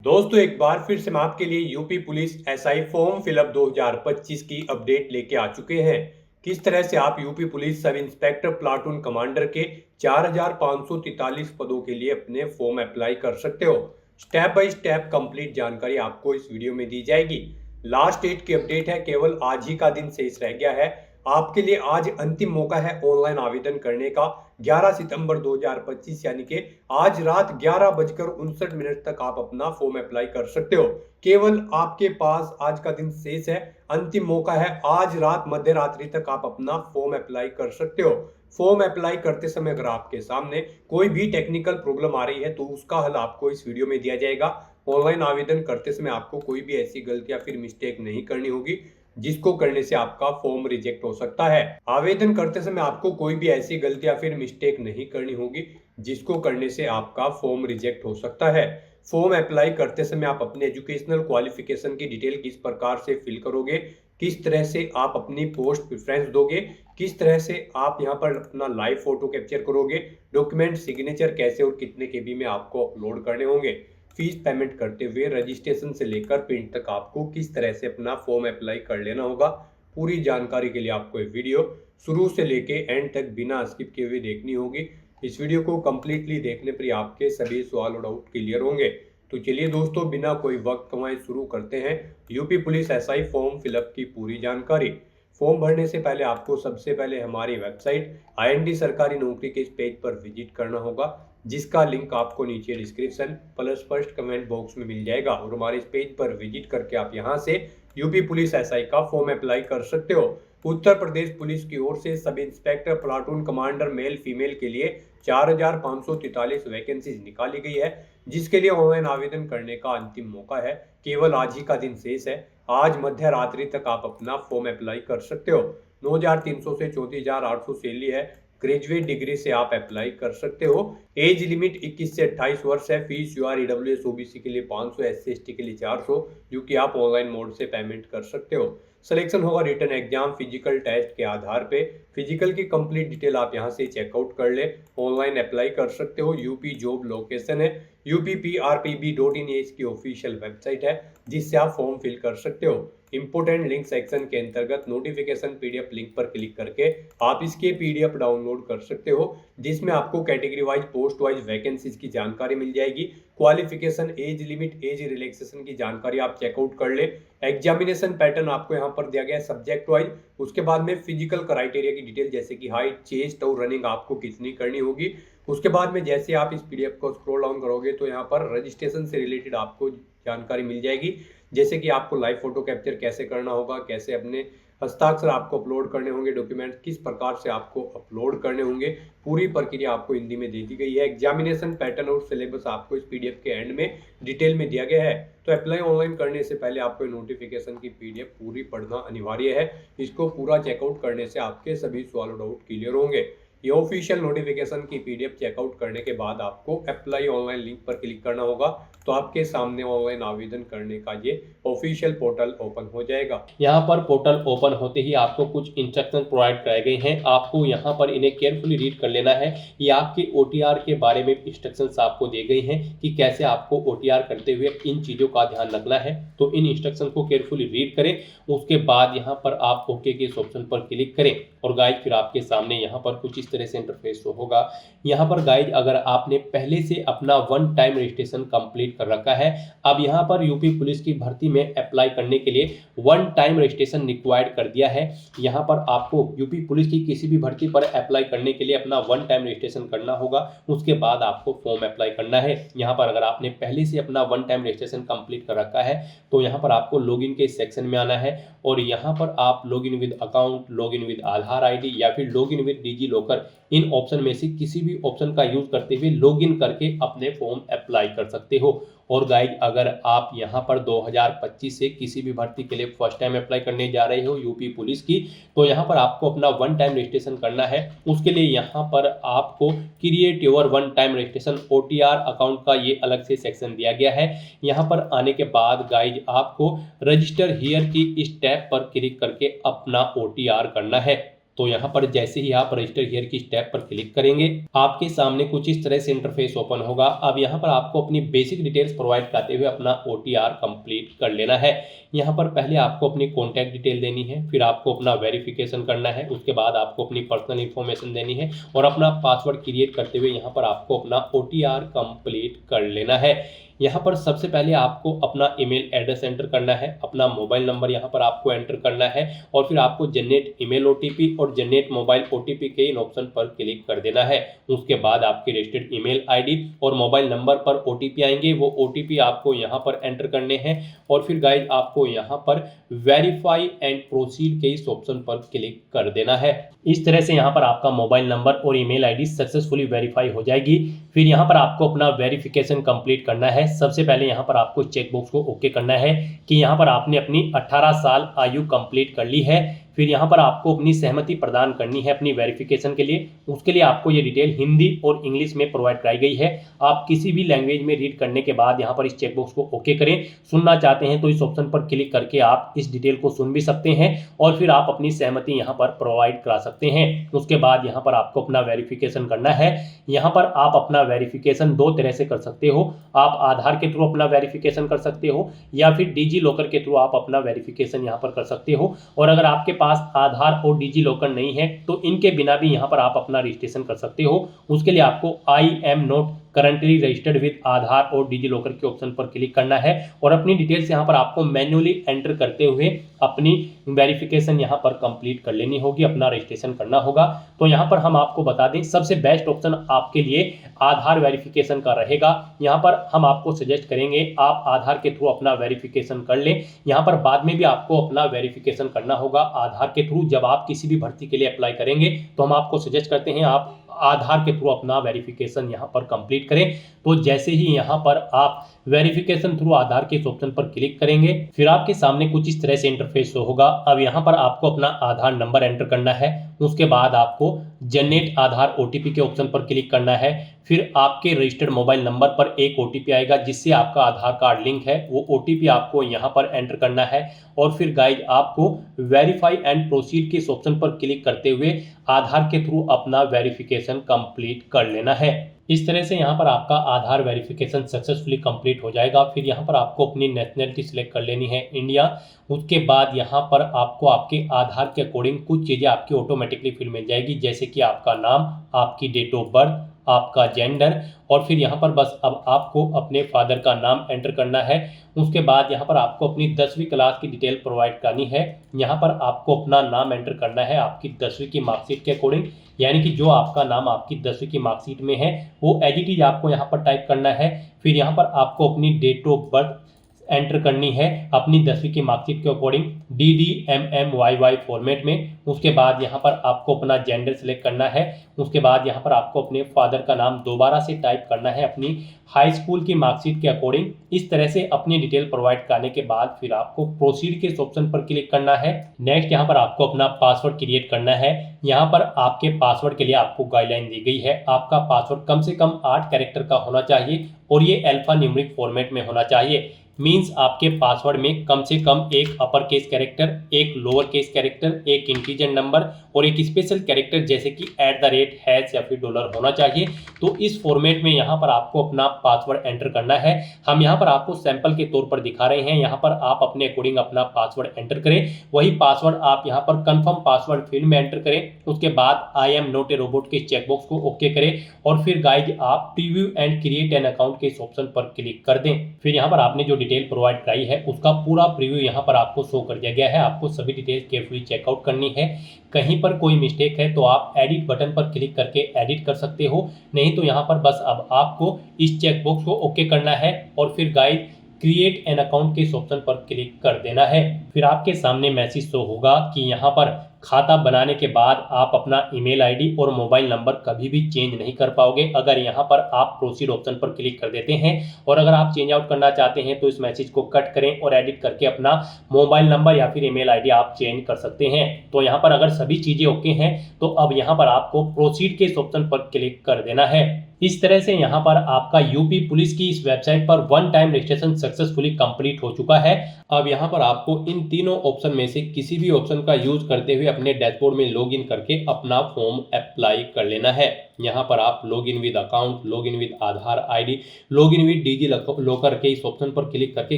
दोस्तों एक बार फिर से मैं आपके लिए UP police SI form fill up 2025 की अपडेट लेके आ चुके हैं। किस तरह से आप UP police sub inspector platoon commander के 4543 पदों के लिए अपने फॉर्म अप्लाई कर सकते हो। स्टेप बाय स्टेप कंप्लीट जानकारी आपको इस वीडियो में दी जाएगी। लास्ट डेट की अपडेट है, केवल आज ही का दिन शेष रह गया है। आपके लिए आज अंतिम मौका है ऑनलाइन आवेदन करने का। 11 सितंबर 2025 यानी कि आज रात 11:59 तक आप अपना फॉर्म अप्लाई कर सकते हो। केवल आपके पास आज का दिन शेष है, अंतिम मौका है। आज रात मध्य रात्रि तक आप अपना फॉर्म अप्लाई कर सकते हो। फॉर्म अप्लाई करते समय अगर आपके सामने कोई भी टेक्निकल प्रॉब्लम आ रही है तो उसका हल आपको इस वीडियो में दिया जाएगा। ऑनलाइन आवेदन करते समय आपको कोई भी ऐसी गलती या फिर मिस्टेक नहीं करनी होगी जिसको करने से आपका फॉर्म रिजेक्ट हो सकता है। आवेदन करते समय आपको कोई भी ऐसी गलती या फिर मिस्टेक नहीं करनी होगी जिसको करने से आपका फॉर्म रिजेक्ट हो सकता है। फॉर्म अप्लाई करते समय आप अपने एजुकेशनल क्वालिफिकेशन की डिटेल किस प्रकार से फिल करोगे, किस तरह से आप अपनी पोस्ट प्रेफरेंस दोगे, किस तरह से आप यहाँ पर अपना लाइव फोटो कैप्चर करोगे, डॉक्यूमेंट सिग्नेचर कैसे और कितने केबी में आपको अपलोड करने होंगे, फीस पेमेंट करते हुए रजिस्ट्रेशन से लेकर प्रिंट तक आपको किस तरह से अपना फॉर्म अप्लाई कर लेना होगा। पूरी जानकारी के लिए आपको ये वीडियो शुरू से लेके एंड तक बिना स्किप किए हुए देखनी होगी। इस वीडियो को कंप्लीटली देखने पर आपके सभी सवाल और डाउट क्लियर होंगे। तो चलिए दोस्तों, बिना कोई वक्त गंवाए शुरू करते हैं UP police SI form fill up की पूरी जानकारी। फॉर्म भरने से पहले आपको सबसे पहले हमारी वेबसाइट आईएनडी सरकारी नौकरी के इस पेज पर विजिट करना होगा, जिसका लिंक आपको नीचे description plus first comment box में मिल जाएगा। और हमारे इस पेज पर विजिट करके आप यहां से यूपी पुलिस एसआई का फॉर्म अप्लाई कर सकते हो। उत्तर प्रदेश पुलिस की ओर से sub inspector platoon commander male female के लिए 4543 वैकेंसीज निकाली गई है, जिसके लिए ऑनलाइन आवेदन करने का अंतिम मौका है। केवल आज ही का दिन शेष है। आज मध्य रात्रि तक आप अपना फॉर्म अप्लाई कर सकते हो। 9300 से 34800 सैलरी है। ग्रेजुएट डिग्री से आप अप्लाई कर सकते हो। एज लिमिट 21 से 28 वर्ष है। फीस यूआर ईडब्ल्यूएस ओबीसी के लिए 500, एससी एसटी के लिए 400, जो कि आप ऑनलाइन मोड से पेमेंट कर सकते हो। सिलेक्शन होगा रिटन एग्जाम फिजिकल टेस्ट के आधार पे। फिजिकल की कंप्लीट डिटेल आप यहां से चेकआउट कर ले। ऑनलाइन अप्लाई कर सकते हो। यूपी जॉब लोकेशन है UPPRPB.in, ये इसकी ऑफिशियल वेबसाइट है जिससे आप फॉर्म फिल कर सकते हो। इंपोर्टेंट लिंक सेक्शन के अंतर्गत नोटिफिकेशन पीडीएफ लिंक पर क्लिक करके आप इसके पीडीएफ डाउनलोड कर सकते हो, जिसमें आपको category wise post wise vacancies की जानकारी मिल जाएगी। Qualification, age limit, age relaxation की जानकारी आप चेकआउट कर ले। एग्जामिनेशन पैटर्न आपको यहाँ पर दिया गया है सब्जेक्ट वाइज। उसके बाद में फिजिकल क्राइटेरिया की डिटेल जैसे कि हाइट, चेस्ट और रनिंग आपको कितनी करनी होगी। उसके बाद में जैसे आप इस पीडीएफ को स्क्रॉल डाउन करोगे तो यहाँ पर रजिस्ट्रेशन से रिलेटेड आपको जानकारी मिल जाएगी, जैसे कि आपको लाइव फोटो कैप्चर कैसे करना होगा, कैसे अपने हस्ताक्षर आपको अपलोड करने होंगे, डॉक्यूमेंट किस प्रकार से आपको अपलोड करने होंगे। पूरी प्रक्रिया आपको हिंदी में दे दी गई है। एग्जामिनेशन पैटर्न और सिलेबस आपको इस पीडीएफ के एंड में डिटेल में दिया गया है। तो अप्लाई ऑनलाइन करने से पहले आपको नोटिफिकेशन की पीडीएफ पूरी पढ़ना अनिवार्य है। इसको पूरा चेकआउट करने से आपके सभी सवाल और डाउट क्लियर होंगे। ये ऑफिशियल नोटिफिकेशन की पीडीएफ चेकआउट करने के बाद आपको अप्लाई ऑनलाइन लिंक पर क्लिक करना होगा, तो आपके सामने ऑनलाइन आवेदन करने का ये ऑफिशियल पोर्टल ओपन हो जाएगा। यहाँ पर पोर्टल ओपन होते ही आपको कुछ इंस्ट्रक्शन प्रोवाइड कराए गए हैं। आपको यहाँ पर इन्हें केयरफुली रीड कर लेना है। ये आपके ओटीआर के बारे में इंस्ट्रक्शंस आपको दिए गए हैं कि कैसे आपको ओटीआर करते हुए इन चीज़ों का ध्यान रखना है। तो इन इंस्ट्रक्शन को केयरफुली रीड करें। उसके बाद यहाँ पर आप ओके के इस ऑप्शन पर क्लिक करें और गाइज फिर आपके सामने यहाँ पर कुछ इस तरह से इंटरफेस शो होगा। यहाँ पर गाइज अगर आपने पहले से अपना वन टाइम रजिस्ट्रेशन कंप्लीट कर रखा है, अब यहाँ पर यूपी पुलिस की भर्ती में अप्लाई करने के लिए वन टाइम रजिस्ट्रेशन रिक्वायर्ड कर दिया है। यहाँ पर आपको यूपी पुलिस की किसी भी भर्ती पर अप्लाई करने के लिए अपना वन टाइम रजिस्ट्रेशन करना होगा। उसके बाद आपको फॉर्म अप्लाई करना है। यहाँ पर अगर आपने पहले से अपना वन टाइम रजिस्ट्रेशन कंप्लीट कर रखा है तो यहाँ पर आपको लॉगिन के सेक्शन में आना है और यहाँ पर आप login with account, login with Aadhaar ID या फिर लॉगिन विद डिजी लॉकर, इन ऑप्शन में से किसी भी ऑप्शन का यूज करते हुए लॉगिन करके अपने फॉर्म अप्लाई कर सकते हो। और गाइज अगर आप यहाँ पर 2025 से किसी भी भर्ती के लिए फर्स्ट टाइम अप्लाई करने जा रहे हो यूपी पुलिस की, तो यहाँ पर आपको अपना वन टाइम रजिस्ट्रेशन करना है। उसके लिए यहाँ पर आपको create your one time registration OTR account का ये अलग से सेक्शन दिया गया है। यहाँ पर आने के बाद गाइज आपको रजिस्टर हियर की इस टैब पर क्लिक करके अपना ओटीआर करना है। तो यहाँ पर जैसे ही आप रजिस्टर हियर की स्टेप पर क्लिक करेंगे आपके सामने कुछ इस तरह से इंटरफेस ओपन होगा। अब यहाँ पर आपको अपनी बेसिक डिटेल्स प्रोवाइड कराते हुए अपना OTR कंप्लीट कर लेना है। यहाँ पर पहले आपको अपनी कॉन्टैक्ट डिटेल देनी है, फिर आपको अपना वेरिफिकेशन करना है, उसके बाद आपको अपनी पर्सनल इंफॉर्मेशन देनी है और अपना पासवर्ड क्रिएट करते हुए यहाँ पर आपको अपना OTR कंप्लीट कर लेना है। यहाँ पर सबसे पहले आपको अपना ईमेल एड्रेस एंटर करना है, अपना मोबाइल नंबर यहाँ पर आपको एंटर करना है और फिर आपको जनरेट ईमेल OTP और जनरेट मोबाइल OTP के इन ऑप्शन पर क्लिक कर देना है। उसके बाद आपके रजिस्टर्ड ईमेल ID और मोबाइल नंबर पर OTP आएंगे, वो OTP आपको यहाँ पर एंटर करने हैं और फिर गाइज आपको यहाँ पर वेरीफाई एंड प्रोसीड के इस ऑप्शन पर क्लिक कर देना है। इस तरह से यहाँ पर आपका मोबाइल नंबर और ईमेल ID सक्सेसफुली वेरीफाई हो जाएगी। फिर यहाँ पर आपको अपना वेरिफिकेशन कंप्लीट करना है। सबसे पहले यहाँ पर आपको चेकबॉक्स को ओके करना है कि यहाँ पर आपने अपनी 18 साल आयु कंप्लीट कर ली है। फिर यहाँ पर आपको अपनी सहमति प्रदान करनी है अपनी वेरिफिकेशन के लिए। उसके लिए आपको ये डिटेल हिंदी और इंग्लिश में प्रोवाइड कराई गई है। आप किसी भी लैंग्वेज में रीड करने के बाद यहाँ पर इस चेकबॉक्स को ओके करें। सुनना चाहते हैं तो इस ऑप्शन पर क्लिक करके आप इस डिटेल को सुन भी सकते हैं और फिर आप अपनी सहमति यहाँ पर प्रोवाइड करा सकते हैं। उसके बाद यहाँ पर आपको अपना वेरिफिकेशन करना है। यहाँ पर आप अपना वेरिफिकेशन दो तरह से कर सकते हो। आप आधार के थ्रू अपना वेरिफिकेशन कर सकते हो या फिर डिजी लॉकर के थ्रू आप अपना वेरिफिकेशन यहाँ पर कर सकते हो। और अगर आपके पास आधार और डिजी लॉकर नहीं है तो इनके बिना भी यहाँ पर आप अपना रजिस्ट्रेशन कर सकते हो। उसके लिए आपको I am not currently registered with Aadhaar और डिजी लॉकर के ऑप्शन पर क्लिक करना है और अपनी डिटेल्स यहाँ पर आपको मैन्युअली एंटर करते हुए अपनी वेरिफिकेशन यहाँ पर कंप्लीट कर लेनी होगी, अपना रजिस्ट्रेशन करना होगा। तो यहाँ पर हम आपको बता दें सबसे बेस्ट ऑप्शन आपके लिए आधार वेरिफिकेशन का रहेगा। यहाँ पर हम आपको सजेस्ट करेंगे आप आधार के थ्रू अपना वेरिफिकेशन कर लें। यहाँ पर बाद में भी आपको अपना वेरिफिकेशन करना होगा आधार के थ्रू। जब आप किसी भी भर्ती के लिए अप्लाई करेंगे तो हम आपको सजेस्ट करते हैं आप आधार के थ्रू अपना वेरिफिकेशन यहाँ पर कंप्लीट करें। तो जैसे ही यहाँ पर आप वेरिफिकेशन थ्रू आधार के इस ऑप्शन पर क्लिक करेंगे फिर आपके सामने कुछ इस तरह से इंटरफेस होगा। अब यहाँ पर आपको अपना आधार नंबर एंटर करना है। उसके बाद आपको जनरेट आधार OTP के ऑप्शन पर क्लिक करना है। फिर आपके रजिस्टर्ड मोबाइल नंबर पर एक OTP आएगा जिससे आपका आधार कार्ड लिंक है, वो OTP आपको यहाँ पर एंटर करना है और फिर गाइज आपको वेरीफाई एंड प्रोसीड के इस ऑप्शन पर क्लिक करते हुए आधार के थ्रू अपना वेरिफिकेशन कंप्लीट कर लेना है। इस तरह से यहाँ पर आपका आधार वेरिफिकेशन सक्सेसफुली कंप्लीट हो जाएगा। फिर यहाँ पर आपको अपनी नेशनलिटी सिलेक्ट कर लेनी है इंडिया। उसके बाद यहाँ पर आपको आपके आधार के अकॉर्डिंग कुछ चीज़ें आपकी ऑटोमेटिकली फिर मिल जाएगी, जैसे कि आपका नाम, आपकी डेट ऑफ बर्थ, आपका जेंडर और फिर यहाँ पर बस अब आपको अपने फादर का नाम एंटर करना है। उसके बाद यहाँ पर आपको अपनी 10वीं क्लास की डिटेल प्रोवाइड करनी है। यहाँ पर आपको अपना नाम एंटर करना है आपकी 10वीं की मार्कशीट के अकॉर्डिंग, यानी कि जो आपका नाम आपकी 10वीं की मार्कशीट में है वो एज इट इज आपको यहाँ पर टाइप करना है। फिर यहाँ पर आपको अपनी डेट ऑफ बर्थ एंटर करनी है अपनी 10वीं की मार्कशीट के अकॉर्डिंग DDMMYY फॉर्मेट में। उसके बाद यहाँ पर आपको अपना जेंडर सिलेक्ट करना है। उसके बाद यहाँ पर आपको अपने फादर का नाम दोबारा से टाइप करना है अपनी हाई स्कूल की मार्कशीट के अकॉर्डिंग। इस तरह से अपनी डिटेल प्रोवाइड करने के बाद फिर आपको प्रोसीड के इस ऑप्शन पर क्लिक करना है। नेक्स्ट यहाँ पर आपको अपना पासवर्ड क्रिएट करना है। यहाँ पर आपके पासवर्ड के लिए आपको गाइडलाइन दी गई है। आपका पासवर्ड कम से कम 8 कैरेक्टर का होना चाहिए और ये अल्फा न्यूमेरिक फॉर्मेट में होना चाहिए। मीन्स आपके पासवर्ड में कम से कम एक अपर केस कैरेक्टर, एक लोअर केस कैरेक्टर, एक इंटीजर नंबर और एक स्पेशल कैरेक्टर जैसे कि @ या फिर डॉलर होना चाहिए। तो इस फॉर्मेट में यहाँ पर आपको अपना पासवर्ड एंटर करना है। हम यहाँ पर आपको सैंपल के तौर पर दिखा रहे हैं। यहाँ पर आप अपने अकॉर्डिंग अपना पासवर्ड एंटर करें। वही पासवर्ड आप यहाँ पर कंफर्म पासवर्ड फील्ड में एंटर करें। उसके बाद आई एम नॉट ए रोबोट के चेकबॉक्स को ओके करें और फिर गाइज आप preview and create an account के इस ऑप्शन पर क्लिक कर दें। फिर यहाँ पर आपने जो डिटेल प्रोवाइड कराई है उसका पूरा प्रीव्यू यहाँ पर आपको शो कर दिया गया है। आपको सभी डिटेल्स केयरफुली चेकआउट करनी है। कहीं पर कोई मिस्टेक है तो आप एडिट बटन पर क्लिक करके एडिट कर सकते हो, नहीं तो यहाँ पर बस अब आपको इस चेकबॉक्स को ओके करना है और फिर गाइड क्रिएट एन अकाउंट के इस ऑप्शन पर क्लिक कर देना है। फिर आपके सामने मैसेज शो होगा कि यहाँ पर खाता बनाने के बाद आप अपना ईमेल आईडी और मोबाइल नंबर कभी भी चेंज नहीं कर पाओगे अगर यहाँ पर आप प्रोसीड ऑप्शन पर क्लिक कर देते हैं। और अगर आप चेंज आउट करना चाहते हैं तो इस मैसेज को कट करें और एडिट करके अपना मोबाइल नंबर या फिर ईमेल आईडी आप चेंज कर सकते हैं। तो यहाँ पर अगर सभी चीज़ें ओके हैं तो अब यहाँ पर आपको प्रोसीड के इस ऑप्शन पर क्लिक कर देना है। इस तरह से यहाँ पर आपका यूपी पुलिस की इस वेबसाइट पर 1 टाइम रजिस्ट्रेशन सक्सेसफुली कंप्लीट हो चुका है। अब यहाँ पर आपको इन तीनों ऑप्शन में से किसी भी ऑप्शन का यूज करते हुए अपने डैशबोर्ड में लॉगिन करके अपना फॉर्म अप्लाई कर लेना है। यहाँ पर आप login with account, login with Aadhaar ID, login with DigiLocker के इस ऑप्शन पर क्लिक करके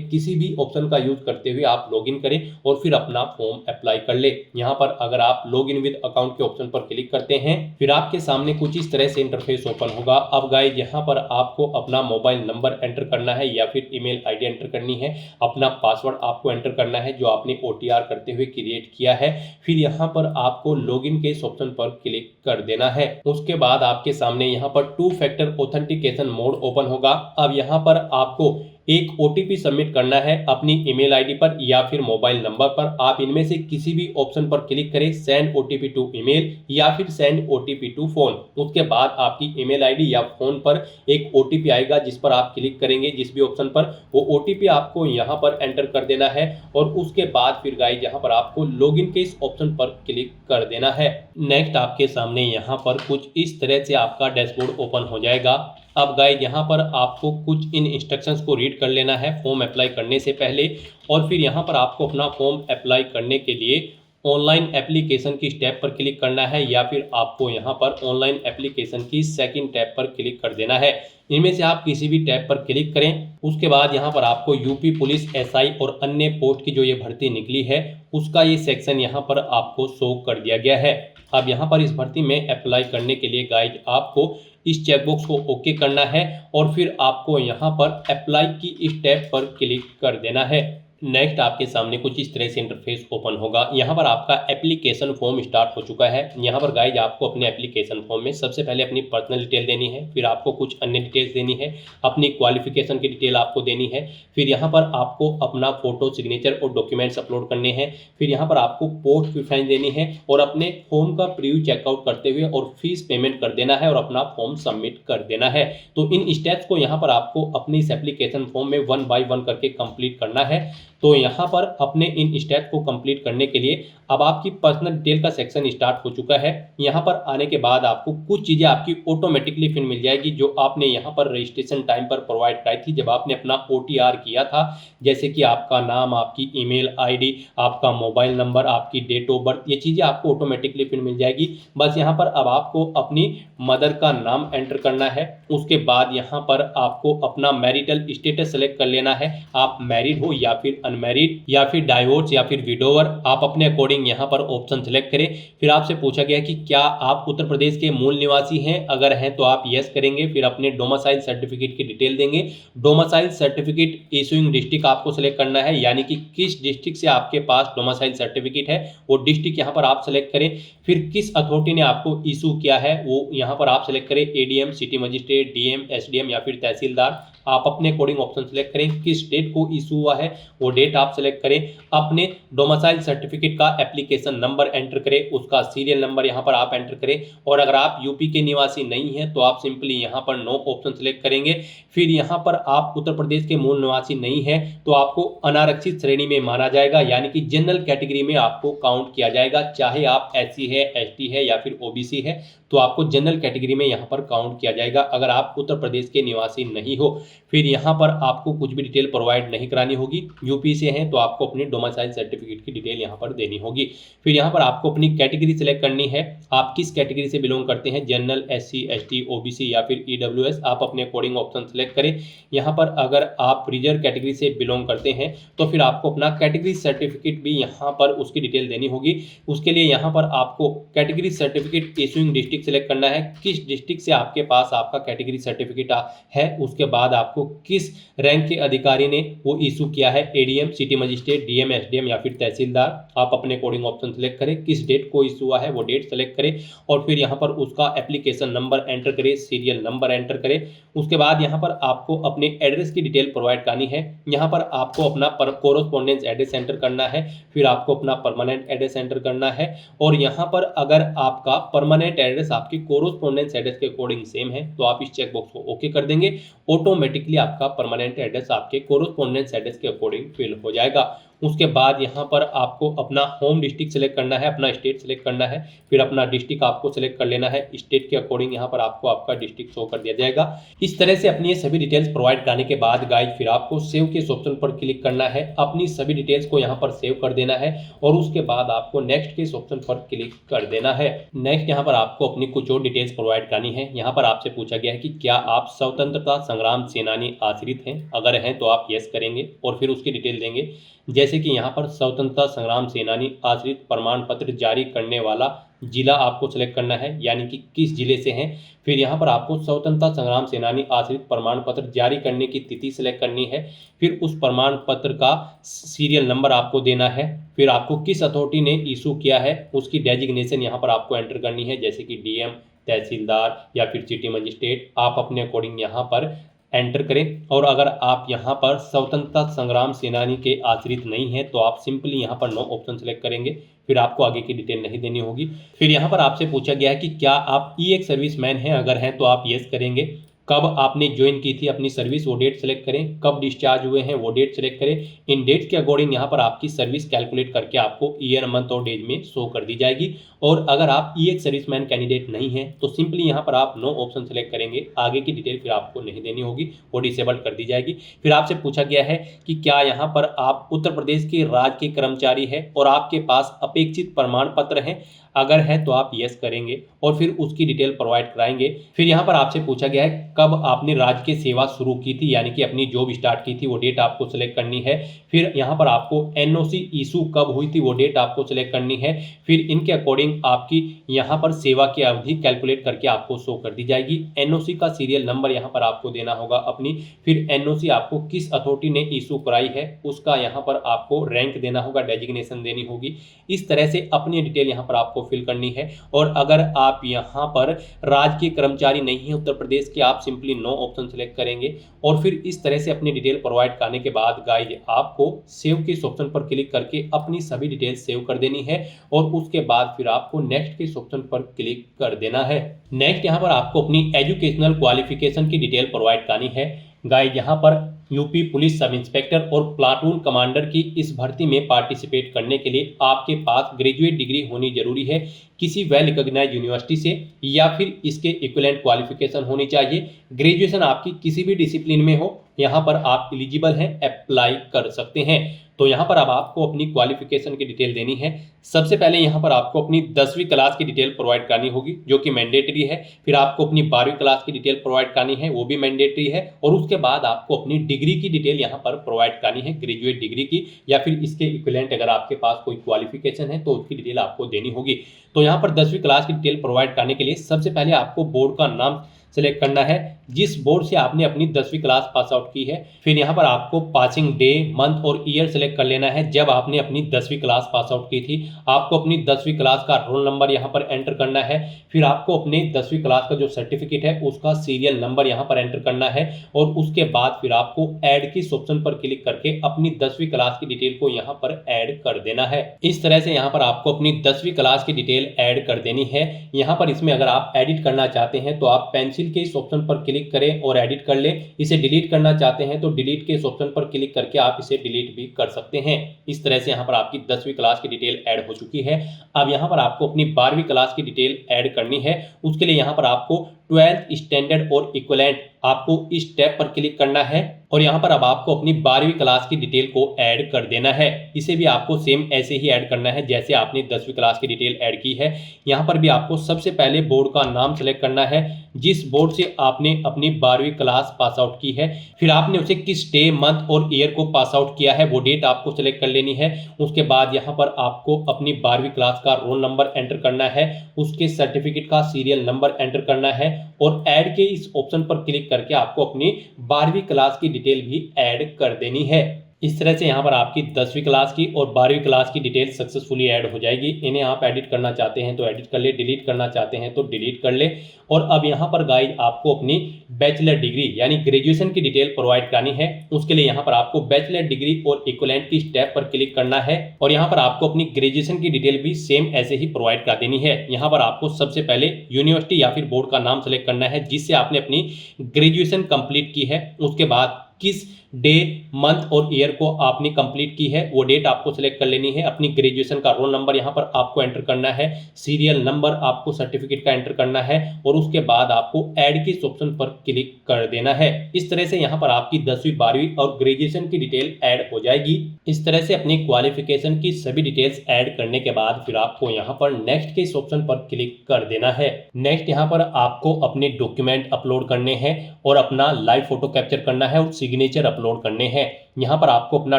किसी भी ऑप्शन का यूज करते हुए आप लॉगिन करें और फिर अपना फॉर्म अप्लाई कर ले। यहाँ पर अगर आप लॉगिन विद अकाउंट के ऑप्शन पर क्लिक करते हैं फिर आपके सामने कुछ इस तरह से इंटरफेस ओपन होगा। अब गाइस यहाँ पर आपको अपना मोबाइल नंबर एंटर करना है या फिर ईमेल आईडी एंटर करनी है, अपना पासवर्ड आपको एंटर करना है जो आपने OTR करते हुए क्रिएट किया है। फिर यहाँ पर आपको लॉगिन के इस ऑप्शन पर क्लिक कर देना है। उसके बाद आपके सामने यहाँ पर 2 फैक्टर ऑथेंटिकेशन मोड ओपन होगा। अब यहाँ पर आपको एक OTP सबमिट करना है अपनी ईमेल आईडी पर या फिर मोबाइल नंबर पर। आप इनमें से किसी भी ऑप्शन पर क्लिक करें, सेंड OTP टू ईमेल या फिर सेंड OTP टू फोन। उसके बाद आपकी ईमेल आईडी या फोन पर एक OTP आएगा जिस पर आप क्लिक करेंगे, जिस भी ऑप्शन पर, वो OTP आपको यहाँ पर एंटर कर देना है और उसके बाद फिर गाइस यहाँ पर आपको लॉगिन के इस ऑप्शन पर क्लिक कर देना है। नेक्स्ट आपके सामने यहाँ पर कुछ इस तरह से आपका डैशबोर्ड ओपन हो जाएगा। अब गाइस यहाँ पर आपको कुछ इन इंस्ट्रक्शंस को रीड कर लेना है फॉर्म अप्लाई करने से पहले, और फिर यहाँ पर आपको अपना फॉर्म अप्लाई करने के लिए ऑनलाइन एप्लीकेशन की स्टेप पर क्लिक करना है या फिर आपको यहाँ पर ऑनलाइन एप्लीकेशन की सेकंड टैब पर क्लिक कर देना है। इनमें से आप किसी भी टैब पर क्लिक करें। उसके बाद यहाँ पर आपको यूपी पुलिस SI और अन्य पोस्ट की जो ये भर्ती निकली है उसका ये सेक्शन यहाँ पर आपको शो कर दिया गया है। अब यहाँ पर इस भर्ती में अप्लाई करने के लिए गाइस आपको इस चेकबॉक्स को ओके करना है और फिर आपको यहाँ पर अप्लाई की इस टैब पर क्लिक कर देना है। नेक्स्ट आपके सामने कुछ इस तरह से इंटरफेस ओपन होगा। यहाँ पर आपका एप्लीकेशन फॉर्म स्टार्ट हो चुका है। यहाँ पर गाइस आपको अपने एप्लीकेशन फॉर्म में सबसे पहले अपनी पर्सनल डिटेल देनी है, फिर आपको कुछ अन्य डिटेल्स देनी है, अपनी क्वालिफिकेशन की डिटेल आपको देनी है, फिर यहाँ पर आपको अपना फोटो, सिग्नेचर और डॉक्यूमेंट्स अपलोड करने हैं, फिर यहाँ पर आपको पोस्ट प्रेफरेंस देनी है और अपने फॉर्म का प्रीव्यू चेकआउट करते हुए और फीस पेमेंट कर देना है और अपना फॉर्म सबमिट कर देना है। तो इन स्टेप्स को यहाँ पर आपको अपनी इस एप्लीकेशन फॉर्म में 1 बाय 1 करके कंप्लीट करना है। तो यहाँ पर अपने इन स्टेप को कंप्लीट करने के लिए अब आपकी पर्सनल डिटेल का सेक्शन स्टार्ट हो चुका है। यहाँ पर आने के बाद आपको कुछ चीज़ें आपकी ऑटोमेटिकली फिर मिल जाएगी जो आपने यहाँ पर रजिस्ट्रेशन टाइम पर प्रोवाइड कराई थी जब आपने अपना OTR किया था, जैसे कि आपका नाम, आपकी ईमेल आईडी, आपका मोबाइल नंबर, आपकी डेट ऑफ बर्थ, ये चीज़ें आपको ऑटोमेटिकली फिर मिल जाएगी। बस यहाँ पर अब आपको अपनी मदर का नाम एंटर करना है। उसके बाद यहाँ पर आपको अपना मैरिटल स्टेटस सेलेक्ट कर लेना है, आप मैरिड हो या फिर अनमैरिड या फिर डाइवोर्स या फिर विडोवर, आप अपने अकॉर्डिंग यहाँ पर ऑप्शन सेलेक्ट करें। फिर आपसे पूछा गया कि क्या आप उत्तर प्रदेश के मूल निवासी हैं, अगर हैं तो आप यस करेंगे। फिर अपने डोमिसाइल सर्टिफिकेट की डिटेल देंगे। डोमिसाइल सर्टिफिकेट इशूइंग डिस्ट्रिक्ट आपको सेलेक्ट करना है, यानी कि किस डिस्ट्रिक्ट से आपके पास डोमिसाइल सर्टिफिकेट है वो डिस्ट्रिक्ट यहाँ पर आप सेलेक्ट करें। फिर किस अथॉरिटी ने आपको इशू किया है वो यहाँ पर आप सेलेक्ट करें, ADM, city magistrate, DM, SDM या फिर तहसीलदार। आप अपने अकॉर्डिंग ऑप्शन सेलेक्ट करें। किस डेट को इशू हुआ है वो डेट आप सेलेक्ट करें। अपने डोमिसाइल सर्टिफिकेट का एप्लीकेशन नंबर एंटर करें, उसका सीरियल नंबर यहाँ पर आप एंटर करें। और अगर आप यूपी के निवासी नहीं हैं तो आप सिंपली यहाँ पर नो ऑप्शन सेलेक्ट करेंगे। फिर यहाँ पर आप उत्तर प्रदेश के मूल निवासी नहीं हैं तो आपको अनारक्षित श्रेणी में माना जाएगा, यानी कि जनरल कैटेगरी में आपको काउंट किया जाएगा। चाहे आप SC है, ST है या फिर OBC है तो आपको जनरल कैटेगरी में यहाँ पर काउंट किया जाएगा अगर आप उत्तर प्रदेश के निवासी नहीं हो। फिर यहाँ पर आपको कुछ भी डिटेल प्रोवाइड नहीं करानी होगी। यूपी से हैं तो आपको अपनी डोमिसाइल सर्टिफिकेट की डिटेल यहाँ पर देनी होगी। फिर यहाँ पर आपको अपनी कैटेगरी सेलेक्ट करनी है, आप किस कैटेगरी से बिलोंग करते हैं, जनरल, SC, ST, OBC या फिर EWS, आप अपने अकॉर्डिंग ऑप्शन सेलेक्ट करें। यहाँ पर अगर आप रिजर्व कैटेगरी से बिलोंग करते हैं तो फिर आपको अपना कैटेगरी सर्टिफिकेट भी यहाँ पर उसकी डिटेल देनी होगी। उसके लिए यहाँ पर आपको category certificate issuing district select करना है, किस डिस्ट्रिक्ट से आपके पास आपका कैटेगरी सर्टिफिकेट है। उसके बाद आपको किस रैंक के अधिकारी ने वो इशू किया है, ADM, city magistrate, DM, SDM या फिर तहसीलदार, आप अपने अकॉर्डिंग ऑप्शन सेलेक्ट करें। किस डेट को इशू हुआ है वो डेट सेलेक्ट करें और फिर यहाँ पर उसका एप्लीकेशन नंबर एंटर करें, सीरियल नंबर एंटर करें। उसके बाद यहाँ पर आपको अपने एड्रेस की डिटेल प्रोवाइड करनी है। यहाँ पर आपको अपना कोरोस्पोंडेंस एड्रेस एंटर करना है, फिर आपको अपना परमानेंट एड्रेस एंटर करना है। और यहाँ पर अगर आपका परमानेंट एड्रेस आपके कोरोस्पोंडेंस एड्रेस के अकॉर्डिंग सेम है तो आप इस चेकबॉक्स को ओके कर देंगे। ऑटोमेटिकली आपका परमानेंट एड्रेस आपके कोरोस्पोंडेंस एड्रेस के अकॉर्डिंग फिल हो जाएगा। उसके बाद यहाँ पर आपको अपना होम डिस्ट्रिक्ट सेलेक्ट करना है, अपना स्टेट सेलेक्ट करना है, फिर अपना डिस्ट्रिक्ट आपको सेलेक्ट कर लेना है। स्टेट के अकॉर्डिंग यहाँ पर आपको आपका डिस्ट्रिक्ट शो कर दिया जाएगा। इस तरह से अपनी ये सभी डिटेल्स प्रोवाइड कराने के बाद गाइज फिर आपको सेव के इस ऑप्शन पर क्लिक करना है, अपनी सभी डिटेल्स को यहाँ पर सेव कर देना है और उसके बाद आपको नेक्स्ट के इस ऑप्शन पर क्लिक कर देना है। नेक्स्ट यहाँ पर आपको अपनी कुछ और डिटेल्स प्रोवाइड करानी है। यहाँ पर आपसे पूछा गया है कि क्या आप स्वतंत्रता संग्राम सेनानी आश्रित हैं, अगर हैं तो आप यस करेंगे और फिर उसकी डिटेल देंगे। जैसे कि यहाँ पर स्वतंत्रता संग्राम सेनानी आश्रित प्रमाण पत्र जारी करने वाला जिला आपको सेलेक्ट करना है, यानी कि किस जिले से हैं। फिर यहाँ पर आपको स्वतंत्रता संग्राम सेनानी आश्रित प्रमाण पत्र जारी करने की तिथि सेलेक्ट करनी है। फिर उस प्रमाण पत्र का सीरियल नंबर आपको देना है। फिर आपको किस अथॉरिटी ने इशू किया है उसकी डेजिग्नेशन यहाँ पर आपको एंटर करनी है, जैसे कि डीएम, तहसीलदार या फिर सिटी मजिस्ट्रेट। आप अपने अकॉर्डिंग यहाँ पर एंटर करें। और अगर आप यहाँ पर स्वतंत्रता संग्राम सेनानी के आश्रित नहीं हैं तो आप सिंपली यहाँ पर नो ऑप्शन सेलेक्ट करेंगे, फिर आपको आगे की डिटेल नहीं देनी होगी। फिर यहाँ पर आपसे पूछा गया है कि क्या आप एक सर्विसमैन हैं, अगर हैं तो आप यस करेंगे। कब आपने ज्वाइन की थी अपनी सर्विस वो डेट सेलेक्ट करें, कब डिस्चार्ज हुए हैं वो डेट सेलेक्ट करें। इन डेट के अकॉर्डिंग यहाँ पर आपकी सर्विस कैलकुलेट करके आपको ईयर, मंथ और डेज में शो कर दी जाएगी। और अगर आप एक सर्विसमैन कैंडिडेट नहीं है तो सिंपली यहाँ पर आप नो ऑप्शन सेलेक्ट करेंगे, आगे की डिटेल फिर आपको नहीं देनी होगी, वो डिसेबल कर दी जाएगी। फिर आपसे पूछा गया है कि क्या यहाँ पर आप उत्तर प्रदेश के राज्य के कर्मचारी हैं और आपके पास अपेक्षित प्रमाण पत्र हैं, अगर है तो आप यस करेंगे और फिर उसकी डिटेल प्रोवाइड कराएंगे। फिर यहाँ पर आपसे पूछा गया है कब आपने राज्य की सेवा शुरू की थी, यानी कि अपनी जॉब स्टार्ट की थी, वो डेट आपको सेलेक्ट करनी है। फिर यहाँ पर आपको एनओसी इशू कब हुई थी वो डेट आपको सेलेक्ट करनी है। फिर इनके अकॉर्डिंग आपकी यहाँ पर सेवा की अवधि कैलकुलेट करके आपको शो कर दी जाएगी। एनओसी का सीरियल नंबर यहाँ पर आपको देना होगा अपनी। फिर एनओसी आपको किस अथॉरिटी ने इशू कराई है उसका यहाँ पर आपको रैंक देना होगा, डेजिग्नेशन देनी होगी। इस तरह से अपनी डिटेल यहाँ पर आपको फिल करनी है। और अगर आप यहाँ पर राज्य के कर्मचारी नहीं है उत्तर प्रदेश के, आप सिंपली नो ऑप्शन सेलेक्ट करेंगे और फिर इस तरह से अपनी डिटेल प्रोवाइड करने के बाद गाइज आपको सेव के इस ऑप्शन पर क्लिक करके अपनी सभी डिटेल सेव कर देनी है और उसके बाद फिर आपको नेक्स्ट के इस ऑप्शन पर क्लिक कर देना है। नेक्स्ट यहाँ पर आपको अपनी एजुकेशनल क्वालिफिकेशन की डिटेल प्रोवाइड करनी है। गाइज यहाँ पर यूपी पुलिस सब इंस्पेक्टर और प्लाटून कमांडर की इस भर्ती में पार्टिसिपेट करने के लिए आपके पास ग्रेजुएट डिग्री होनी जरूरी है, किसी वेल रिकॉग्नाइज्ड यूनिवर्सिटी से, या फिर इसके इक्विवेलेंट क्वालिफिकेशन होनी चाहिए। ग्रेजुएशन आपकी किसी भी डिसिप्लिन में हो, यहाँ पर आप एलिजिबल हैं, अप्लाई कर सकते हैं। तो यहाँ पर अब आपको अपनी क्वालिफिकेशन की डिटेल देनी है। सबसे पहले यहाँ पर आपको अपनी 10वीं क्लास की डिटेल प्रोवाइड करनी होगी जो कि मैंडेटरी है। फिर आपको अपनी 12वीं क्लास की डिटेल प्रोवाइड करनी है, वो भी मैंडेटरी है। और उसके बाद आपको अपनी डिग्री की डिटेल यहाँ पर प्रोवाइड करनी है, ग्रेजुएट डिग्री की या फिर इसके इक्विवेलेंट अगर आपके पास कोई क्वालिफिकेशन है तो उसकी डिटेल आपको देनी होगी। तो यहाँ पर 10वीं क्लास की डिटेल प्रोवाइड करने के लिए सबसे पहले आपको बोर्ड का नाम सेलेक्ट करना है, जिस बोर्ड से आपने अपनी 10वीं क्लास पास आउट की है। फिर यहाँ पर आपको पासिंग डे, मंथ और ईयर सेलेक्ट कर लेना है जब आपने अपनी 10वीं क्लास पास आउट की थी। आपको अपनी 10वीं क्लास का रोल नंबर यहाँ पर एंटर करना है। फिर आपको अपनी 10वीं क्लास का जो सर्टिफिकेट है उसका सीरियल नंबर यहाँ पर एंटर करना है और उसके बाद फिर आपको ऐड की ऑप्शन पर क्लिक करके अपनी 10वीं क्लास की डिटेल को यहाँ पर ऐड कर देना है। इस तरह से यहाँ पर आपको अपनी 10वीं क्लास की डिटेल ऐड कर देनी है। यहाँ पर इसमें अगर आप एडिट करना चाहते हैं तो आप पेंसिल के इस ऑप्शन पर क्लिक करें और एडिट कर लें। इसे डिलीट करना चाहते हैं तो डिलीट के इस ऑप्शन पर क्लिक करके आप इसे डिलीट भी कर सकते हैं। इस तरह से यहाँ पर आपकी 10वीं क्लास की डिटेल ऐड हो चुकी है। अब यहाँ पर आपको अपनी 12वीं क्लास की डिटेल ऐड करनी है। उसके लिए यहाँ पर आपको 12th स्टैंडर्ड और इक्विवेलेंट आपको इस टैब पर क्लिक करना है और यहाँ पर अब आपको अपनी 12वीं क्लास की डिटेल को ऐड कर देना है। इसे भी आपको सेम ऐसे ही ऐड करना है जैसे आपने 10वीं क्लास की डिटेल ऐड की है। यहाँ पर भी आपको सबसे पहले बोर्ड का नाम सेलेक्ट करना है, जिस बोर्ड से आपने अपनी 12वीं क्लास पास आउट की है। फिर आपने उसे किस डे, मंथ और ईयर को पास आउट किया है वो डेट आपको सेलेक्ट कर लेनी है। उसके बाद यहाँ पर आपको अपनी 12वीं क्लास का रोल नंबर एंटर करना है, उसके सर्टिफिकेट का सीरियल नंबर एंटर करना है और ऐड के इस ऑप्शन पर क्लिक करके आपको अपनी 12वीं क्लास की डिटेल भी ऐड कर देनी है। इस तरह से यहाँ पर आपकी 10वीं क्लास की और 12वीं क्लास की डिटेल सक्सेसफुली ऐड हो जाएगी। इन्हें आप एडिट करना चाहते हैं तो एडिट कर ले, डिलीट करना चाहते हैं तो डिलीट कर ले। और अब यहाँ पर गाइज आपको अपनी बैचलर डिग्री यानी ग्रेजुएशन की डिटेल प्रोवाइड करनी है। उसके लिए यहाँ पर आपको बैचलर डिग्री और इक्विवेलेंट की स्टेप पर क्लिक करना है और यहाँ पर आपको अपनी ग्रेजुएशन की डिटेल भी सेम ऐसे ही प्रोवाइड कर देनी है। यहाँ पर आपको सबसे पहले यूनिवर्सिटी या फिर बोर्ड का नाम सेलेक्ट करना है जिससे आपने अपनी ग्रेजुएशन कंप्लीट की है। उसके बाद किस डे, मंथ और ईयर को आपने कंप्लीट की है वो डेट आपको सिलेक्ट कर लेनी है। अपनी ग्रेजुएशन का रोल नंबर यहाँ पर आपको एंटर करना है, सीरियल नंबर आपको सर्टिफिकेट का एंटर करना है और उसके बाद आपको ऐड के ऑप्शन पर क्लिक कर देना है। इस तरह से यहाँ पर आपकी 10वीं 12वीं और ग्रेजुएशन की डिटेल ऐड हो जाएगी। इस तरह से अपनी क्वालिफिकेशन की सभी डिटेल्स ऐड करने के बाद फिर आपको यहाँ पर नेक्स्ट के इस ऑप्शन पर क्लिक कर देना है। नेक्स्ट यहाँ पर आपको अपने डॉक्यूमेंट अपलोड करने हैं और अपना लाइव फोटो कैप्चर करना है और सिग्नेचर अपलोड करने हैं। यहाँ पर आपको अपना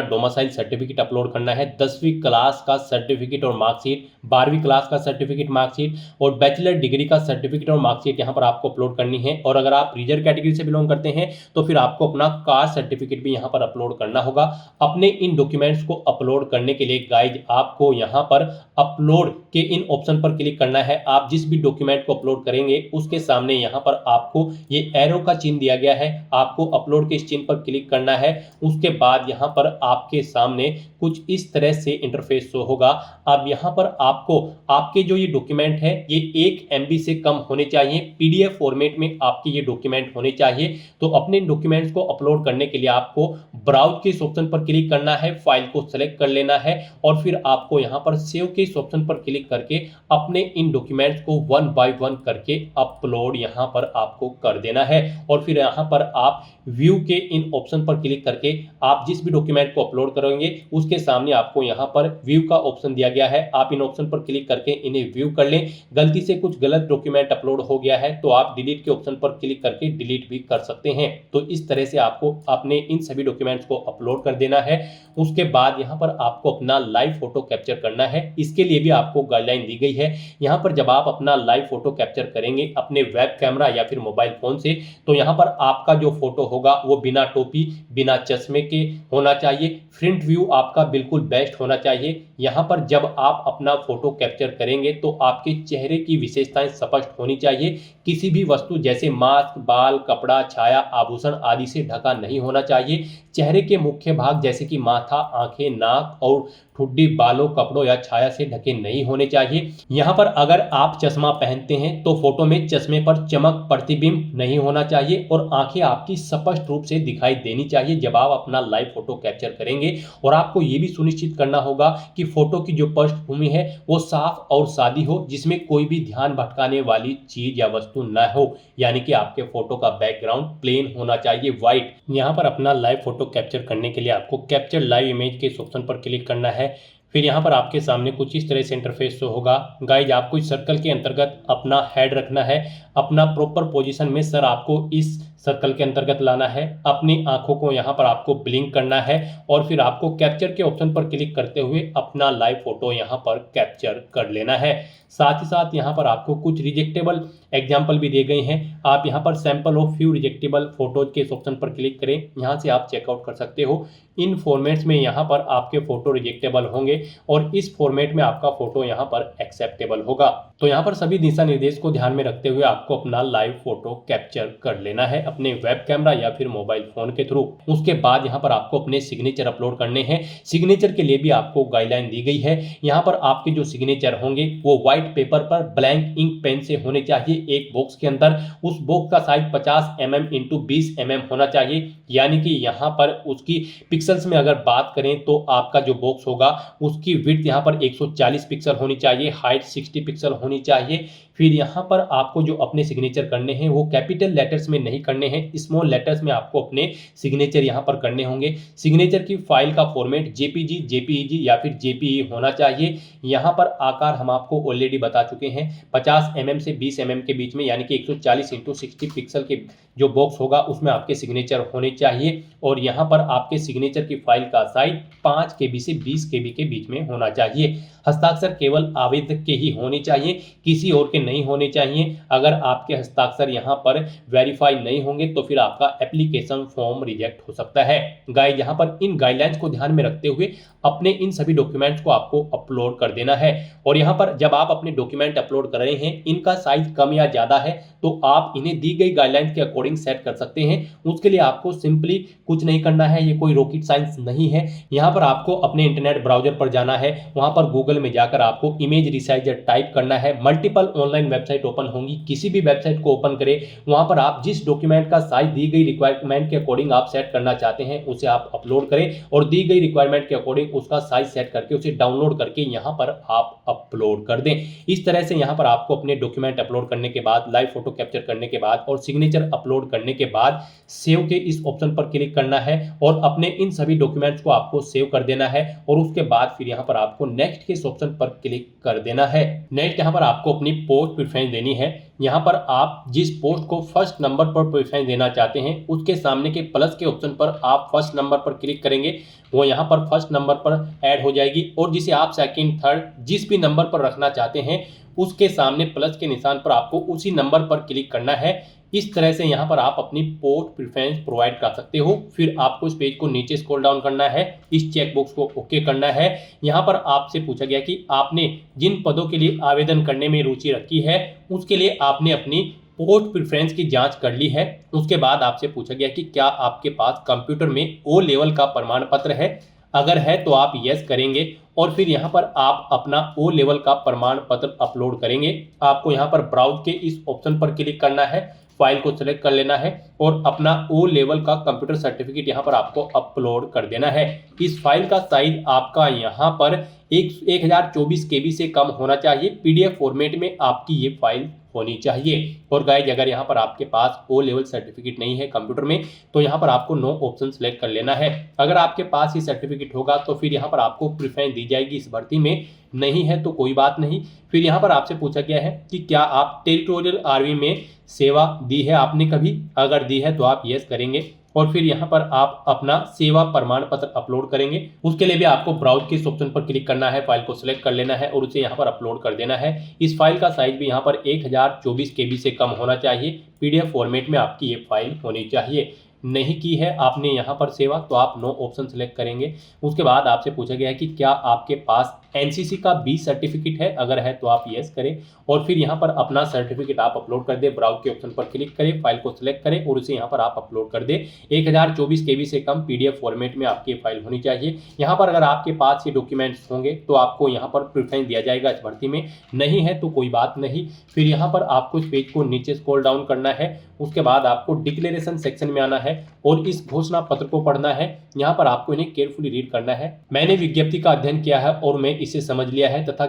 डोमिसाइल सर्टिफिकेट अपलोड करना है, 10वीं क्लास का सर्टिफिकेट और मार्कशीट, 12वीं क्लास का सर्टिफिकेट मार्कशीट और बैचलर डिग्री का सर्टिफिकेट और मार्कशीट यहाँ पर आपको अपलोड करनी है। और अगर आप रिजर्व कैटेगरी से बिलोंग करते हैं तो फिर आपको अपना कास्ट सर्टिफिकेट भी यहाँ पर अपलोड करना होगा। अपने इन डॉक्यूमेंट्स को अपलोड करने के लिए गाइज आपको यहाँ पर अपलोड के इन ऑप्शन पर क्लिक करना है। आप जिस भी डॉक्यूमेंट को अपलोड करेंगे उसके सामने यहाँ पर आपको ये एरो का चिन्ह दिया गया है, आपको अपलोड के इस चिन्ह पर क्लिक करना है। उसके बाद यहाँ पर आपके सामने कुछ इस तरह से इंटरफेस शो होगा। अब यहाँ पर आपको आपके जो ये डॉक्यूमेंट है ये 1 MB से कम होने चाहिए, PDF फॉर्मेट में आपके ये डॉक्यूमेंट होने चाहिए। तो अपने डॉक्यूमेंट्स को अपलोड करने के लिए आपको ब्राउज के इस ऑप्शन पर क्लिक करना है, फाइल को सेलेक्ट कर लेना है और फिर आपको यहाँ पर सेव के इस ऑप्शन पर क्लिक करके अपने इन डॉक्यूमेंट्स को 1 बाय 1 करके अपलोड यहाँ पर आपको कर देना है। और फिर यहाँ पर आप व्यू के इन ऑप्शन पर क्लिक करके आप जिस भी डॉक्यूमेंट को अपलोड करेंगे उसके सामने आपको यहाँ पर व्यू का ऑप्शन दिया गया है, आप इन ऑप्शन पर क्लिक करके इन्हें व्यू कर लें। गलती से कुछ गलत डॉक्यूमेंट अपलोड हो गया है तो आप डिलीट के ऑप्शन पर क्लिक करके डिलीट भी कर सकते हैं। तो इस तरह से आपको अपने इन सभी डॉक्यूमेंट्स को अपलोड कर देना है। उसके बाद यहाँ पर आपको अपना लाइव फोटो कैप्चर करना है। इसके लिए भी आपको गाइडलाइन दी गई है। यहाँ पर जब आप अपना लाइव फोटो कैप्चर करेंगे अपने वेब कैमरा या फिर मोबाइल फोन से तो यहाँ पर आपका जो फोटो होगा वो बिना टोपी बिना चश्मे के होना चाहिए। फ्रंट व्यू आपका बिल्कुल बेस्ट होना चाहिए। यहाँ पर जब आप अपना फोटो कैप्चर करेंगे तो आपके चेहरे की विशेषताएं स्पष्ट होनी चाहिए। किसी भी वस्तु जैसे मास्क, बाल, कपड़ा, छाया, आभूषण आदि से ढका नहीं होना चाहिए। चेहरे के मुख्य भाग जैसे कि माथा, आंखें, नाक और ठुड्डी बालों, कपड़ों या छाया से ढके नहीं होने चाहिए। यहाँ पर अगर आप चश्मा पहनते हैं तो फोटो में चश्मे पर चमक प्रतिबिंब नहीं होना चाहिए और आंखें आपकी स्पष्ट रूप से दिखाई देनी चाहिए जब आप अपना लाइव फोटो कैप्चर करेंगे। और आपको ये भी सुनिश्चित करना होगा कि फोटो की जो पृष्ठभूमि है वो साफ और सादी हो, जिसमें कोई भी ध्यान भटकाने वाली चीज या वस्तु न हो, यानी कि आपके फोटो का बैकग्राउंड प्लेन होना चाहिए, व्हाइट। यहाँ पर अपना लाइव फोटो कैप्चर करने के लिए आपको कैप्चर लाइव इमेज के इस ऑप्शन पर क्लिक करना है। फिर यहाँ पर आपके सामने कुछ इस तरह से इंटरफेस शो होगा। गाइज आपको इस सर्कल के अंतर्गत अपना हेड रखना है, अपना प्रॉपर पोजीशन में सर आपको इस सर्कल के अंतर्गत लाना है। अपनी आंखों को यहाँ पर आपको ब्लिंक करना है और फिर आपको कैप्चर के ऑप्शन पर क्लिक करते हुए अपना लाइव फोटो यहाँ पर कैप्चर कर लेना है। साथ ही साथ यहाँ पर आपको कुछ रिजेक्टेबल एग्जाम्पल भी दिए गए हैं। आप यहाँ पर सैंपल ऑफ फ्यू रिजेक्टेबल फोटोज के इस ऑप्शन पर क्लिक करें, यहाँ से आप चेकआउट कर सकते हो। इन फॉर्मेट्स में यहाँ पर आपके फोटो रिजेक्टेबल होंगे और इस फॉर्मेट में आपका फोटो यहाँ पर एक्सेप्टेबल होगा। तो यहाँ पर सभी दिशा निर्देश को ध्यान में रखते हुए आपको अपना लाइव फोटो कैप्चर कर लेना है अपने वेब कैमरा या फिर मोबाइल फोन के थ्रू। उसके बाद यहाँ पर आपको अपने सिग्नेचर अपलोड करने हैं। सिग्नेचर के लिए भी आपको गाइडलाइन दी गई है। यहाँ पर आपके जो सिग्नेचर होंगे वो व्हाइट पेपर पर ब्लैंक इंक पेन से होने चाहिए एक बॉक्स के अंदर। उस बॉक्स का साइज 50 mm × 20 mm होना चाहिए, यानी कि यहाँ पर उसकी पिक्सल्स में अगर बात करें तो आपका जो बॉक्स होगा उसकी विड्थ यहाँ पर 140 पिक्सल होनी चाहिए, हाइट 60 पिक्सल होनी चाहिए। फिर यहाँ पर आपको जो अपने सिग्नेचर करने हैं वो कैपिटल लेटर्स में नहीं करने हैं, स्मॉल लेटर्स में आपको अपने सिग्नेचर यहाँ पर करने होंगे। सिग्नेचर की फाइल का फॉर्मेट JPG, JPEG या फिर JPE होना चाहिए। यहाँ पर आकार हम आपको ऑलरेडी बता चुके हैं, 50 mm से 20 mm के बीच में, यानी कि 140 × 60 पिक्सल के जो बॉक्स होगा उसमें आपके सिग्नेचर होने चाहिए। और यहाँ पर आपके सिग्नेचर की फाइल का साइज 5 KB से 20 KB के बीच में होना चाहिए। हस्ताक्षर केवल आवेदक के ही होने चाहिए, किसी और के नहीं होने चाहिए। अगर आपके हस्ताक्षर यहाँ पर वेरीफाई नहीं होंगे तो फिर आपका एप्लीकेशन फॉर्म रिजेक्ट हो सकता है। गाइस यहाँ पर इन गाइडलाइंस को ध्यान में रखते हुए अपने इन सभी डॉक्यूमेंट्स को आपको अपलोड कर देना है। और यहाँ पर जब आप अपने डॉक्यूमेंट अपलोड कर रहे हैं, इनका साइज कम या ज़्यादा है तो आप इन्हें दी गई गाइडलाइंस के अकॉर्डिंग सेट कर सकते हैं। उसके लिए आपको सिंपली कुछ नहीं करना है, ये कोई रॉकेट साइंस नहीं है। यहाँ पर आपको अपने इंटरनेट ब्राउजर पर जाना है, वहाँ पर गूगल में जाकर आपको इमेज रिसाइजर टाइप करना है। मल्टीपल ऑनलाइन वेबसाइट ओपन होंगी, किसी भी वेबसाइट को ओपन करें, वहां पर आप जिस डॉक्यूमेंट का साइज दी गई रिक्वायरमेंट के अकॉर्डिंग आप सेट करना चाहते हैं उसे आप अपलोड करें और दी गई रिक्वायरमेंट के अकॉर्डिंग उसका साइज सेट करके उसे डाउनलोड करके यहां पर आप अपलोड कर दें। इस तरह से यहां पर आपको अपने डॉक्यूमेंट अपलोड करने के बाद, लाइव फोटो कैप्चर करने के बाद और सिग्नेचर अपलोड करने के बाद सेव के इस ऑप्शन पर क्लिक करना है और अपने इन सभी डॉक्यूमेंट्स को आपको सेव कर देना है और उसके बाद फिर यहां पर आपको नेक्स्ट के इस ऑप्शन पर क्लिक कर देना है। नेक्स्ट यहां पर आपको अपनी पोस्ट प्रेफरेंस देनी है। यहां पर आप जिस पोस्ट को फर्स्ट नंबर पर प्रेफरेंस देना चाहते हैं उसके सामने के प्लस के ऑप्शन पर आप फर्स्ट नंबर पर क्लिक करेंगे, वो यहां पर फर्स्ट नंबर पर ऐड हो जाएगी और जिसे आप सेकंड, थर्ड जिस भी नंबर पर रखना चाहते हैं उसके सामने प्लस के निशान पर आपको उसी नंबर पर क्लिक करना है। इस तरह से यहां पर आप अपनी पोस्ट प्रेफरेंस प्रोवाइड कर सकते हो। फिर आपको इस पेज को नीचे स्क्रॉल डाउन करना है, इस चेकबॉक्स को ओके करना है। यहां पर आपसे पूछा गया कि आपने जिन पदों के लिए आवेदन करने में रुचि रखी है उसके लिए आपने अपनी पोस्ट प्रेफरेंस की जांच कर ली है। उसके बाद आपसे पूछा गया कि क्या आपके पास कंप्यूटर में ओ लेवल का प्रमाण पत्र है, अगर है तो आप यस करेंगे और फिर यहाँ पर आप अपना ओ लेवल का प्रमाण पत्र अपलोड करेंगे। आपको यहाँ पर ब्राउज के इस ऑप्शन पर क्लिक करना है, फाइल को सिलेक्ट कर लेना है और अपना ओ लेवल का कंप्यूटर सर्टिफिकेट यहाँ पर आपको अपलोड कर देना है। इस फाइल का साइज आपका यहाँ पर 1024 KB से कम होना चाहिए। PDF फॉर्मेट में आपकी ये फाइल होनी चाहिए। और गाइज अगर यहाँ पर आपके पास ओ लेवल सर्टिफिकेट नहीं है कंप्यूटर में तो यहाँ पर आपको नो ऑप्शन सेलेक्ट कर लेना है। अगर आपके पास ये सर्टिफिकेट होगा तो फिर यहाँ पर आपको प्रेफरेंस दी जाएगी इस भर्ती में, नहीं है तो कोई बात नहीं। फिर यहाँ पर आपसे पूछा गया है कि क्या आप टेरिटोरियल आर्मी में सेवा दी है आपने कभी, अगर दी है तो आप यस करेंगे और फिर यहाँ पर आप अपना सेवा प्रमाण पत्र अपलोड करेंगे। उसके लिए भी आपको ब्राउज के इस ऑप्शन पर क्लिक करना है, फाइल को सिलेक्ट कर लेना है और उसे यहाँ पर अपलोड कर देना है। इस फाइल का साइज भी यहाँ पर 1024 KB से कम होना चाहिए। PDF फॉर्मेट में आपकी ये फाइल होनी चाहिए। नहीं की है आपने यहाँ पर सेवा तो आप नो ऑप्शन सेलेक्ट करेंगे। उसके बाद आपसे पूछा गया है कि क्या आपके पास NCC का B सर्टिफिकेट है, अगर है तो आप यस करें और फिर यहाँ पर अपना सर्टिफिकेट आप अपलोड कर दें। ब्राउज के ऑप्शन पर क्लिक करें, फाइल को सिलेक्ट करें और उसे यहाँ पर आप अपलोड कर दें। 1024 KB से कम PDF फॉर्मेट में आपकी फाइल होनी चाहिए। यहाँ पर अगर आपके पास ये डॉक्यूमेंट्स होंगे तो आपको यहाँ पर प्रेफरेंस दिया जाएगा इस भर्ती में, नहीं है तो कोई बात नहीं। फिर यहाँ पर आपको इस पेज को नीचे स्क्रॉल डाउन करना है। उसके बाद आपको डिक्लेरेशन सेक्शन में आना है और इस घोषणा पत्र को पढ़ना है। यहाँ पर आपको इन्हें केयरफुली रीड करना है। मैंने विज्ञप्ति का अध्ययन किया है और मैं इसे समझ लिया है तथा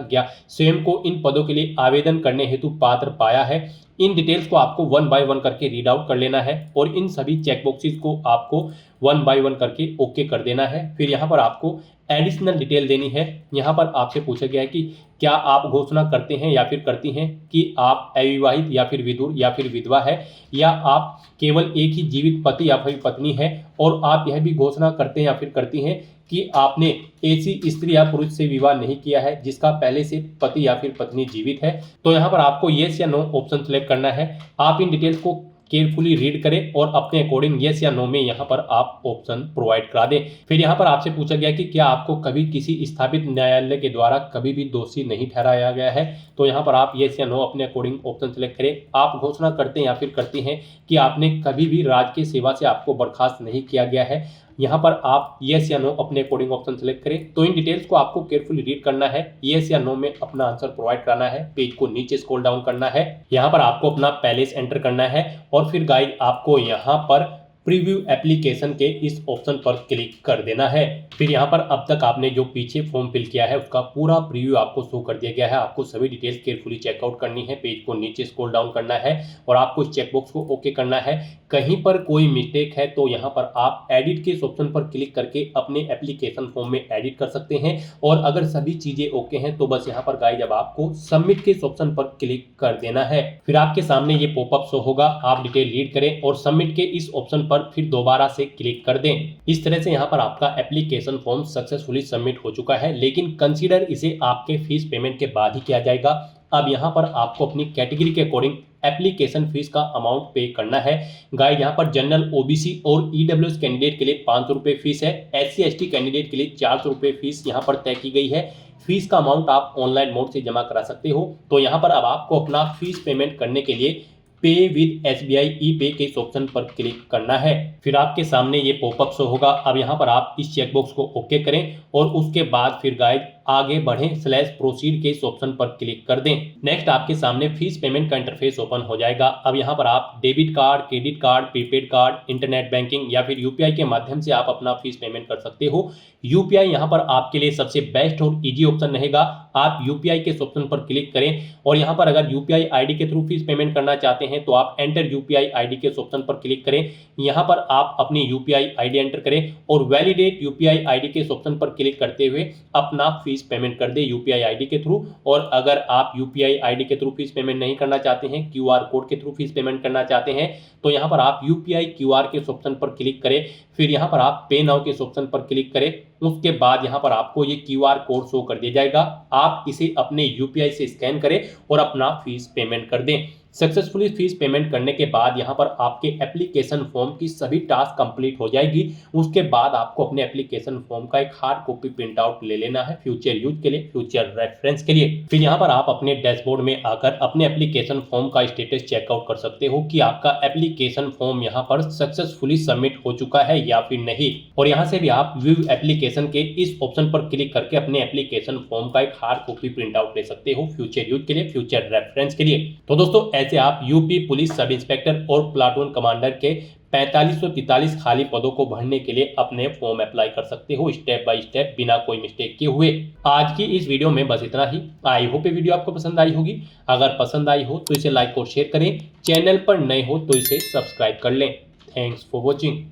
स्वयं को इन पदों के लिए आवेदन करने हेतु पात्र पाया है। इन डिटेल्स को आपको 1 बाय 1 करके रीड आउट कर लेना है और इन सभी चेकबॉक्सेस को आपको 1 बाय 1 करके ओके कर देना है। फिर यहाँ पर आपको एडिशनल डिटेल देनी है। यहाँ पर आपसे पूछा गया है कि क्या आप घोषणा करते हैं या फिर करती हैं कि आप अविवाहित या फिर विधुर या फिर विधवा है, या आप केवल एक ही जीवित पति या फिर पत्नी है, और आप यह भी घोषणा करते हैं या फिर करती हैं कि आपने ऐसी स्त्री या पुरुष से विवाह नहीं किया है जिसका पहले से पति या फिर पत्नी जीवित है। तो यहाँ पर आपको येस या नो ऑप्शन सेलेक्ट करना है। आप इन डिटेल्स को केयरफुली रीड करें और अपने अकॉर्डिंग येस या नो में यहाँ पर आप ऑप्शन प्रोवाइड करा दें। फिर यहाँ पर आपसे पूछा गया कि क्या आपको कभी किसी स्थापित न्यायालय के द्वारा कभी भी दोषी नहीं ठहराया गया है, तो यहाँ पर आप येस या नो अपने अकॉर्डिंग ऑप्शन सेलेक्ट करें। आप घोषणा करते हैं या फिर करती हैं कि आपने कभी भी राजकीय सेवा से आपको बर्खास्त नहीं किया गया है, यहाँ पर आप येस या नो अपने अकॉर्डिंग ऑप्शन सेलेक्ट करें। तो इन डिटेल्स को आपको केयरफुली रीड करना है, येस या नो में अपना आंसर प्रोवाइड कराना है। पेज को नीचे स्क्रॉल डाउन करना है, यहाँ पर आपको अपना पैलेस एंटर करना है और फिर गाइड आपको यहाँ पर प्रीव्यू एप्लीकेशन के इस ऑप्शन पर क्लिक कर देना है। फिर यहाँ पर अब तक आपने जो पीछे फॉर्म फिल किया है उसका पूरा प्रीव्यू आपको शो कर दिया गया है। आपको सभी डिटेल्स केयरफुली चेकआउट करनी है। पेज को नीचे स्क्रॉल डाउन करना है और आपको इस चेकबॉक्स को ओके करना है। कहीं पर कोई मिस्टेक है तो यहाँ पर आप एडिट के इस ऑप्शन पर क्लिक करके अपने एप्लीकेशन फॉर्म में एडिट कर सकते हैं। और अगर सभी चीजें ओके हैं तो बस यहाँ पर गाइज अब आपको सबमिट के इस ऑप्शन पर क्लिक कर देना है। फिर आपके सामने ये पॉपअप शो होगा, आप डिटेल रीड करें और सबमिट के इस ऑप्शन पर फिर दोबारा से क्लिक कर दें। इस तरह से यहाँ पर आपका एप्लीकेशन फॉर्म सक्सेसफुली सबमिट हो चुका है, लेकिन कंसीडर इसे आपके फीस पेमेंट के बाद ही किया जाएगा। अब यहाँ पर आपको अपनी कैटेगरी के अकॉर्डिंग एप्लीकेशन फीस का अमाउंट पे करना है। गाइड यहाँ पर जनरल, ओबीसी और ईडब्ल्यूएस कैंडिडेट के लिए 500 रुपये फीस है। SC ST कैंडिडेट के लिए 400 रुपये फीस यहाँ पर तय की गई है। फीस का अमाउंट आप ऑनलाइन मोड से जमा करा सकते हो। तो यहाँ पर अब आपको अपना फीस पेमेंट करने के लिए पे विद SBI ई-पे के इस ऑप्शन पर क्लिक करना है। फिर आपके सामने ये पॉपअप शो होगा। अब यहाँ पर आप इस चेकबॉक्स को ओके करें और उसके बाद फिर गाइड आगे बढ़ें /प्रोसीड के इस ऑप्शन पर क्लिक कर दें। नेक्स्ट आपके सामने फीस पेमेंट का इंटरफेस ओपन हो जाएगा। अब यहाँ पर आप debit card, credit card, prepaid card, internet banking या फिर यूपीआई के माध्यम से आप अपना फीस पेमेंट कर सकते हो। यूपीआई यहाँ पर आपके लिए सबसे बेस्ट और इजी ऑप्शन रहेगा। आप यूपीआई के ऑप्शन पर क्लिक करें और यहाँ पर अगर यूपीआई आईडी के थ्रू फीस पेमेंट करना चाहते हैं तो आप एंटर यूपीआई आईडी के ऑप्शन पर क्लिक करें। यहाँ पर आप अपनी यूपीआई आईडी एंटर करें और वैलिडेट यूपीआई आईडी के ऑप्शन पर क्लिक करते हुए अपना फीस पेमेंट कर दे यूपीआई आईडी के थ्रू। और अगर आप यूपीआई आईडी के थ्रू फीस पेमेंट नहीं करना चाहते हैं, क्यूआर कोड के थ्रू फीस पेमेंट करना चाहते हैं, तो यहाँ पर आप यूपीआई क्यूआर के ऑप्शन पर क्लिक करें। फिर यहाँ पर आप पे नाउ के ऑप्शन पर क्लिक करें। उसके बाद यहाँ पर आपको ये क्यूआर कोड शो कर दिया जाएगा। आप इसे अपने यूपीआई से स्कैन करें और अपना फीस पेमेंट कर दें। सक्सेसफुली फीस पेमेंट करने के बाद यहाँ पर आपके एप्लीकेशन फॉर्म की सभी टास्क कंप्लीट हो जाएगी। उसके बाद आपको अपने एप्लीकेशन फॉर्म का एक हार्ड कॉपी प्रिंट आउट ले लेना है फ्यूचर यूज के लिए, फ्यूचर रेफरेंस के लिए। फिर यहाँ पर आप अपने डैशबोर्ड में आकर अपने एप्लीकेशन फॉर्म का स्टेटस चेकआउट कर सकते हो कि आपका एप्लीकेशन फॉर्म यहाँ पर सक्सेसफुली सबमिट हो चुका है या फिर नहीं। और यहाँ से भी आप व्यू एप्लीकेशन के इस ऑप्शन पर क्लिक करके अपने एप्लीकेशन फॉर्म का एक हार्ड कॉपी प्रिंट आउट ले सकते हो फ्यूचर यूज के लिए, फ्यूचर रेफरेंस के लिए। तो दोस्तों ऐसे आप यूपी पुलिस सब इंस्पेक्टर और प्लाटून कमांडर के 4543 खाली पदों को भरने के लिए अपने फॉर्म अप्लाई कर सकते हो स्टेप बाय स्टेप, बिना कोई मिस्टेक किए हुए। आज की इस वीडियो में बस इतना ही। आई होप ये वीडियो आपको पसंद आई होगी। अगर पसंद आई हो तो इसे लाइक और शेयर करें। चैनल पर नए हो तो इसे सब्सक्राइब कर लें। Thanks for watching.